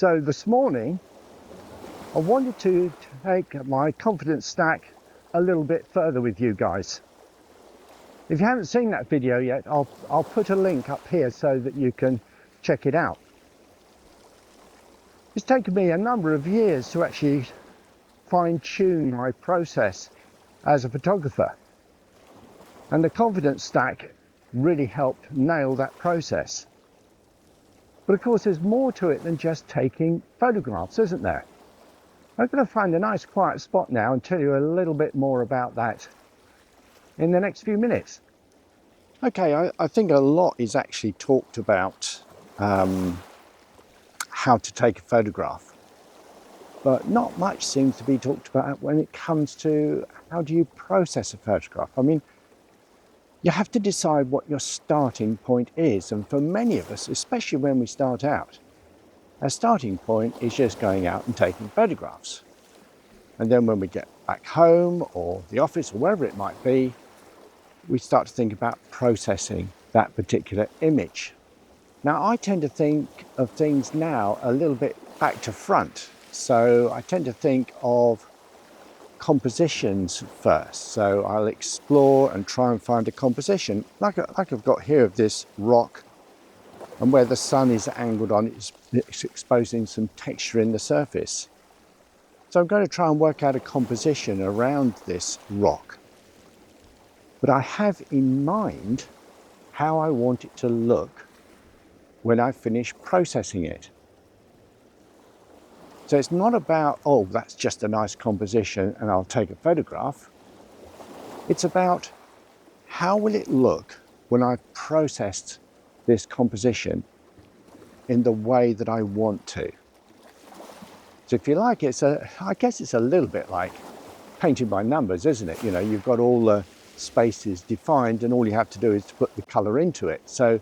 So this morning, I wanted to take my confidence stack a little bit further with you guys. If you haven't seen that video yet, I'll put a link up here so that you can check it out. It's taken me a number of years to actually fine-tune my process as a photographer. And the confidence stack really helped nail that process. But of course, there's more to it than just taking photographs, isn't there? I'm going to find a nice quiet spot now and tell you a little bit more about that in the next few minutes. Okay, I think a lot is actually talked about how to take a photograph, but not much seems to be talked about when it comes to how do you process a photograph. I mean, you have to decide what your starting point is, and for many of us, especially when we start out, our starting point is just going out and taking photographs. And then when we get back home or the office or wherever it might be, we start to think about processing that particular image. Now, I tend to think of things now a little bit back to front. So I tend to think of compositions first. So I'll explore and try and find a composition, like I've got here of this rock, and where the sun is angled on it, it's exposing some texture in the surface. So I'm going to try and work out a composition around this rock. But I have in mind how I want it to look when I finish processing it. So it's not about, oh, that's just a nice composition and I'll take a photograph. It's about how will it look when I've processed this composition in the way that I want to. So if you like, I guess it's a little bit like painting by numbers, isn't it? You know, you've got all the spaces defined and all you have to do is to put the color into it. So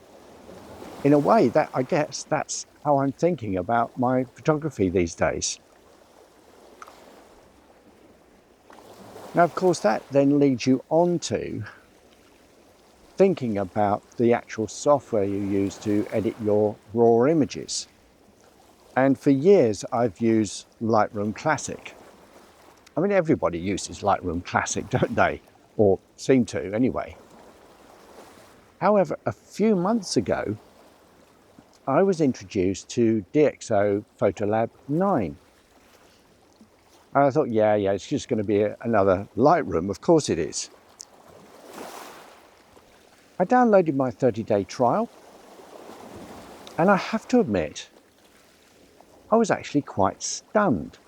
in a way, I guess that's how I'm thinking about my photography these days. Now, of course, that then leads you on to thinking about the actual software you use to edit your raw images. And for years, I've used Lightroom Classic. I mean, everybody uses Lightroom Classic, don't they? Or seem to, anyway. However, a few months ago, I was introduced to DxO PhotoLab 9. And I thought, yeah, it's just going to be another Lightroom. Of course it is. I downloaded my 30-day trial, and I have to admit, I was actually quite stunned.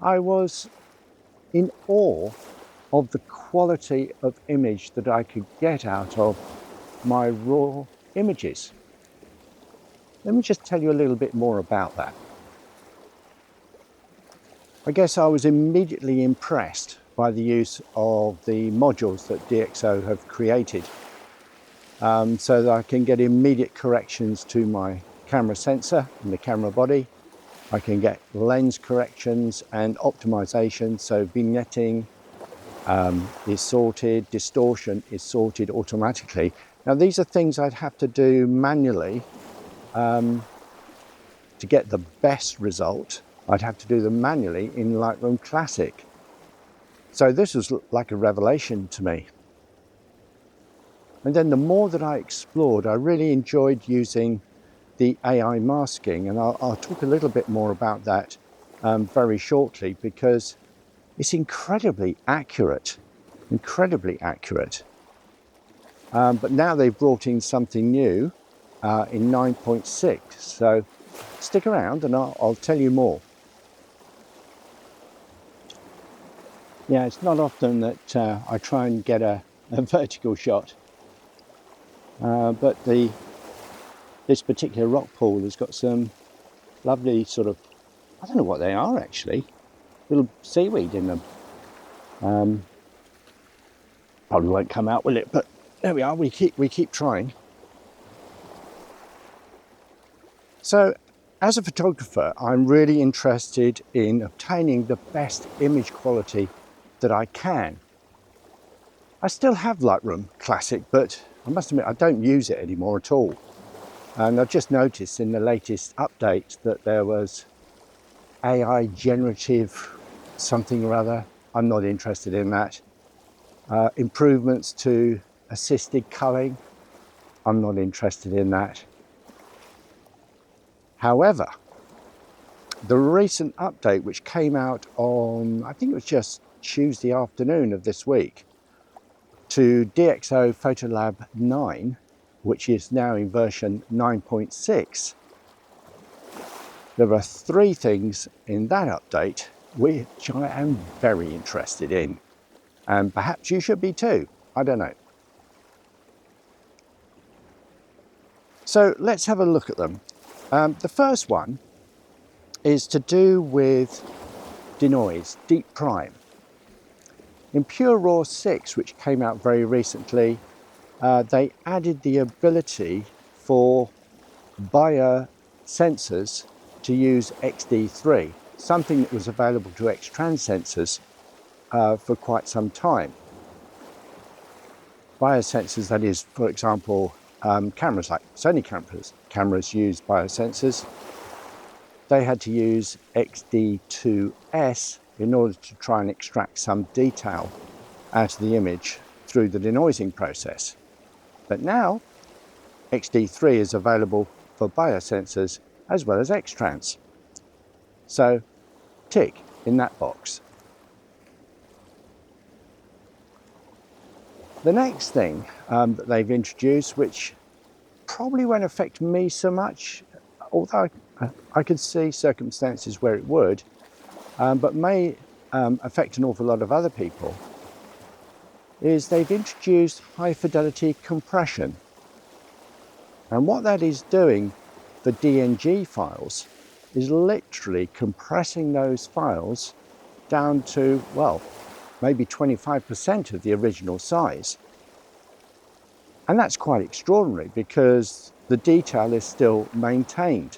I was in awe of the quality of image that I could get out of my raw images. Let me just tell you a little bit more about that. I guess I was immediately impressed by the use of the modules that DxO have created, so that I can get immediate corrections to my camera sensor and the camera body. I can get lens corrections and optimization, so vignetting is sorted, distortion is sorted automatically. Now, these are things I'd have to do manually to get the best result. I'd have to do them manually in Lightroom Classic. So this was like a revelation to me. And then the more that I explored, I really enjoyed using the AI masking, and I'll talk a little bit more about that very shortly, because it's incredibly accurate. But now they've brought in something new in 9.6, so stick around and I'll tell you more. Yeah, it's not often that I try and get a vertical shot, but this particular rock pool has got some lovely sort of, I don't know what they are actually, little seaweed in them. Probably won't come out, will it? But there we are, we keep trying. So as a photographer, I'm really interested in obtaining the best image quality that I can. I still have Lightroom Classic, but I must admit I don't use it anymore at all. And I've just noticed in the latest update that there was AI generative something or other. I'm not interested in that. Improvements to assisted culling. I'm not interested in that. However, the recent update which came out on, I think it was just Tuesday afternoon of this week, to DxO PhotoLab 9, which is now in version 9.6, there are 3 things in that update which I am very interested in. And perhaps you should be too, I don't know. So let's have a look at them. The first one is to do with denoise, DeepPRIME. In Pure Raw 6, which came out very recently, they added the ability for biosensors to use XD3, something that was available to X-Trans sensors for quite some time. Biosensors, that is, for example, cameras like Sony cameras use biosensors. They had to use XD2S in order to try and extract some detail out of the image through the denoising process. But now XD3 is available for biosensors as well as X-Trans. So tick in that box. The next thing that they've introduced, which probably won't affect me so much, although I could see circumstances where it would, but may affect an awful lot of other people, is they've introduced high-fidelity compression. And what that is doing for DNG files is literally compressing those files down to, well, maybe 25% of the original size. And that's quite extraordinary because the detail is still maintained.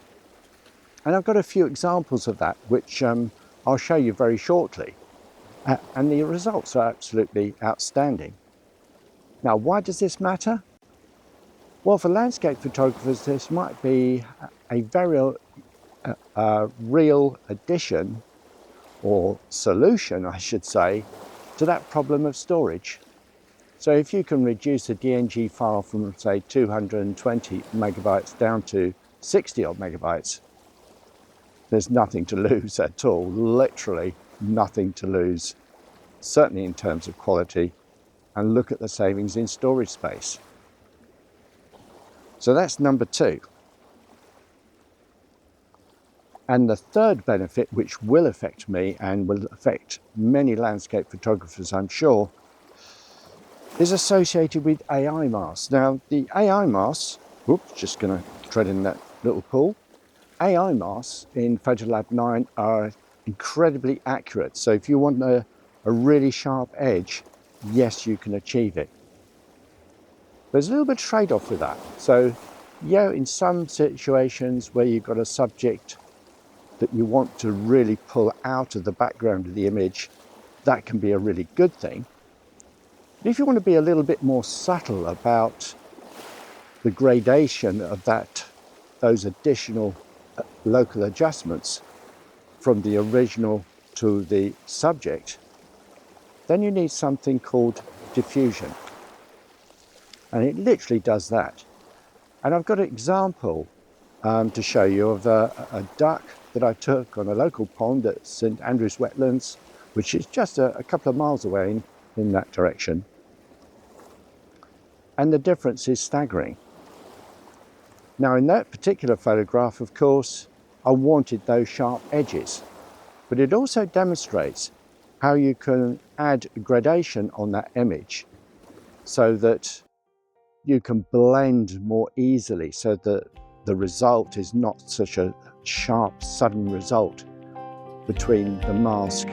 And I've got a few examples of that, which I'll show you very shortly. And the results are absolutely outstanding. Now, why does this matter? Well, for landscape photographers, this might be a very real addition, or solution, I should say, to that problem of storage. So if you can reduce a DNG file from, say, 220 megabytes down to 60 odd megabytes, there's nothing to lose at all, literally nothing to lose, certainly in terms of quality, and look at the savings in storage space. So that's number 2. And the third benefit, which will affect me and will affect many landscape photographers, I'm sure, is associated with AI masks. Now, the AI masks, whoops, just going to tread in that little pool. AI masks in PhotoLab 9 are incredibly accurate. So if you want a really sharp edge, yes, you can achieve it. There's a little bit of trade-off with that. So, yeah, in some situations where you've got a subject that you want to really pull out of the background of the image, that can be a really good thing. But if you want to be a little bit more subtle about the gradation of those additional local adjustments from the original to the subject, then you need something called diffusion. And it literally does that. And I've got an example to show you of a duck that I took on a local pond at St Andrews Wetlands, which is just a couple of miles away in that direction. And the difference is staggering. Now, in that particular photograph, of course, I wanted those sharp edges, but it also demonstrates how you can add gradation on that image so that you can blend more easily, so that the result is not such a sharp, sudden result between the mask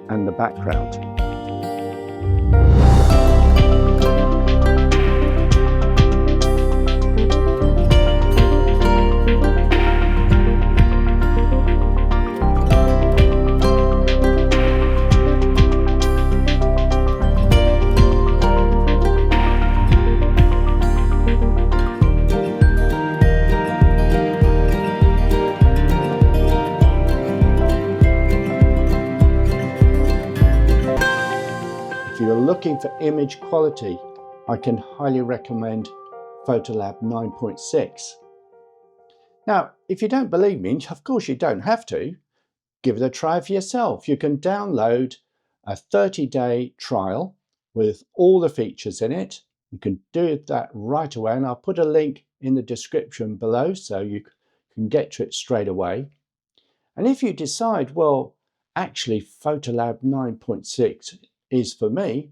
and the background. looking for image quality, I can highly recommend PhotoLab 9.6. Now, if you don't believe me, of course you don't have to, give it a try for yourself. You can download a 30-day trial with all the features in it. You can do that right away, and I'll put a link in the description below so you can get to it straight away. And if you decide, well, actually PhotoLab 9.6 is for me,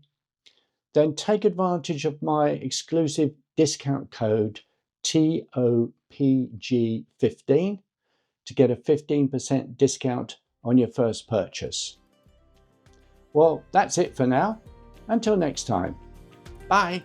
then take advantage of my exclusive discount code TOPG15 to get a 15% discount on your first purchase. Well, that's it for now. Until next time. Bye.